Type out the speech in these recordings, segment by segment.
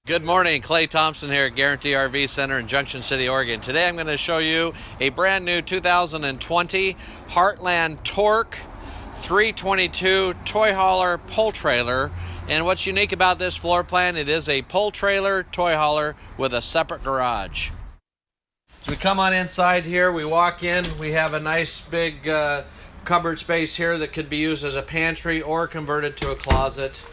Good morning, Clay Thompson here at Guaranty RV Center in Junction City, Oregon. Today I'm going to show you a brand new 2020 Heartland Torque 322 toy hauler pull trailer. And what's unique about this floor plan, it is a pull trailer toy hauler with a separate garage. So we come on inside here, we walk in, we have a nice big cupboard space here that could be used as a pantry or converted to a closet.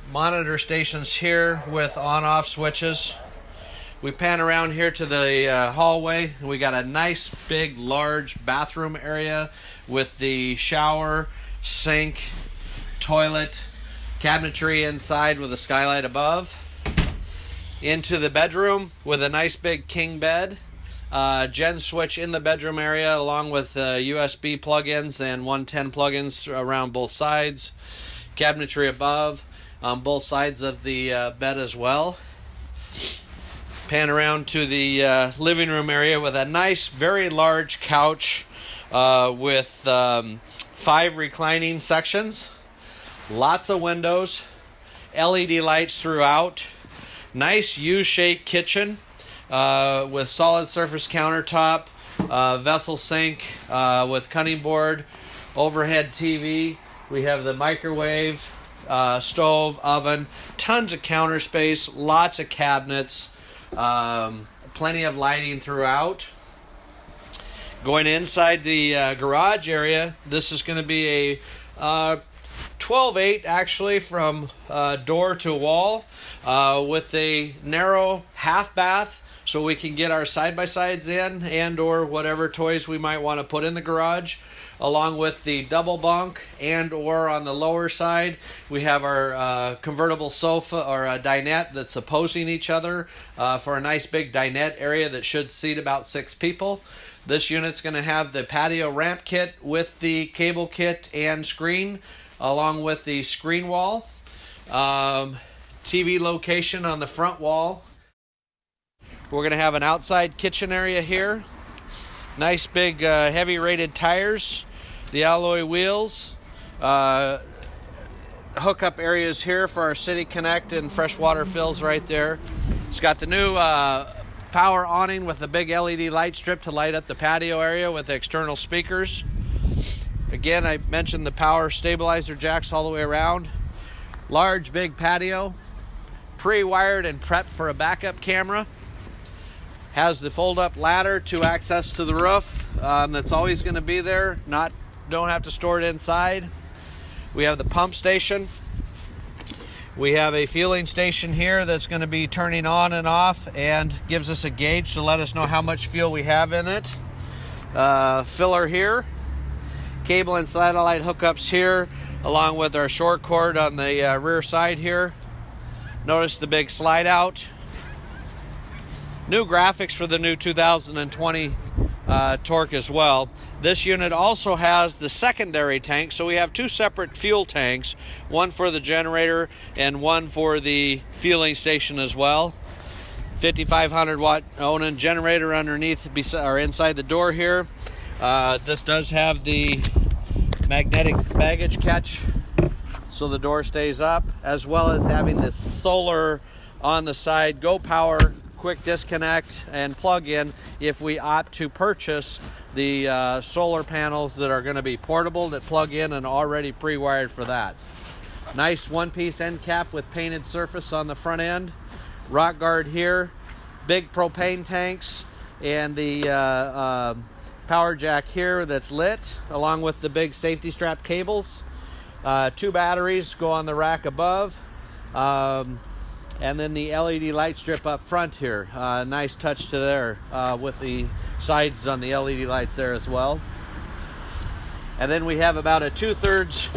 Monitor stations here with on-off switches. We pan around here to the hallway. We got a nice big large bathroom area with the shower, sink, toilet, cabinetry inside with a skylight above. Into the bedroom with a nice big king bed. Gen switch in the bedroom area along with USB plug-ins and 110 plug-ins around both sides. Cabinetry above on both sides of the bed as well. Pan around to the living room area with a nice, very large couch with 5 reclining sections. Lots of windows, LED lights throughout. Nice U-shaped kitchen with solid surface countertop, vessel sink with cutting board, overhead TV. We have the microwave, stove, oven, tons of counter space, lots of cabinets, plenty of lighting throughout. Going inside the garage area, this is going to be a 12/8 actually from door to wall with a narrow half bath, so we can get our side-by-sides in and or whatever toys we might want to put in the garage, along with the double bunk, and or on the lower side we have our convertible sofa or a dinette that's opposing each other for a nice big dinette area that should seat about 6 people. This unit's going to have the patio ramp kit with the cable kit and screen, along with the screen wall. TV location on the front wall. We're going to have an outside kitchen area here. Nice big heavy rated tires, the alloy wheels, hookup areas here for our City Connect and freshwater fills right there. It's got the new power awning with a big LED light strip to light up the patio area with external speakers. Again, I mentioned the power stabilizer jacks all the way around. Large big patio, pre-wired and prepped for a backup camera. Has the fold-up ladder to access to the roof that's always going to be there. Don't have to store it inside. We have the pump station. We have a fueling station here that's going to be turning on and off and gives us a gauge to let us know how much fuel we have in it. Filler here. Cable and satellite hookups here, along with our short cord on the rear side here. Notice the big slide out. New graphics for the new 2020 Torque as well. This unit also has the secondary tank, so we have 2 separate fuel tanks, one for the generator and one for the fueling station as well. 5,500 watt Onan generator underneath or inside the door here. This does have the magnetic baggage catch, so the door stays up, as well as having the solar on the side, go power, quick disconnect and plug in if we opt to purchase the solar panels that are going to be portable, that plug in and already pre-wired for that. Nice one-piece end cap with painted surface on the front end. Rock guard here, big propane tanks, and the power jack here that's lit, along with the big safety strap cables. 2 batteries go on the rack above. And then the LED light strip up front here. Nice touch to there with the sides on the LED lights there as well. And then we have about a 2/3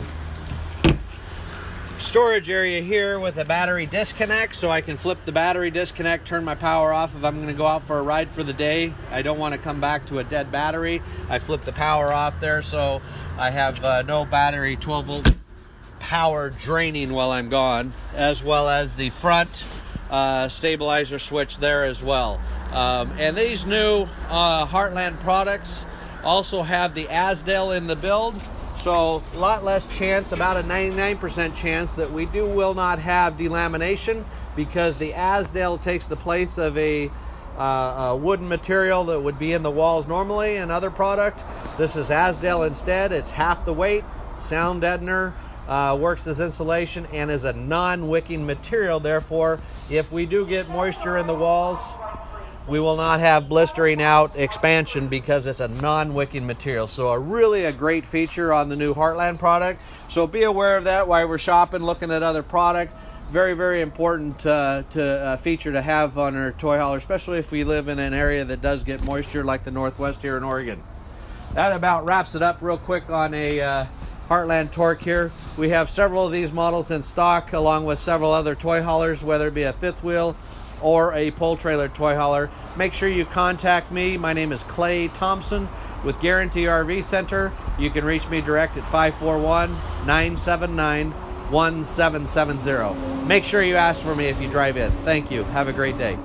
storage area here with a battery disconnect, so I can flip the battery disconnect, turn my power off if I'm going to go out for a ride for the day. I don't want to come back to a dead battery. I flip the power off there, so I have no battery 12-volt power draining while I'm gone, as well as the front stabilizer switch there as well. And these new Heartland products also have the Asdale in the build, So a lot less chance, about a 99% chance that we will not have delamination because the Azdel takes the place of a wooden material that would be in the walls normally in other product. This is Azdel instead. It's half the weight, sound deadener, works as insulation, and is a non-wicking material. Therefore, if we do get moisture in the walls, we will not have blistering out expansion because it's a non-wicking material. So really a great feature on the new Heartland product. So be aware of that while we're shopping, looking at other product. Very, very important feature to have on our toy hauler, especially if we live in an area that does get moisture like the Northwest here in Oregon. That about wraps it up real quick on a Heartland Torque here. We have several of these models in stock along with several other toy haulers, whether it be a fifth wheel or a pull trailer toy hauler. Make sure you contact me. My name is Clay Thompson with Guaranty RV Center. You can reach me direct at 541-979-1770. Make sure you ask for me if you drive in. Thank you. Have a great day.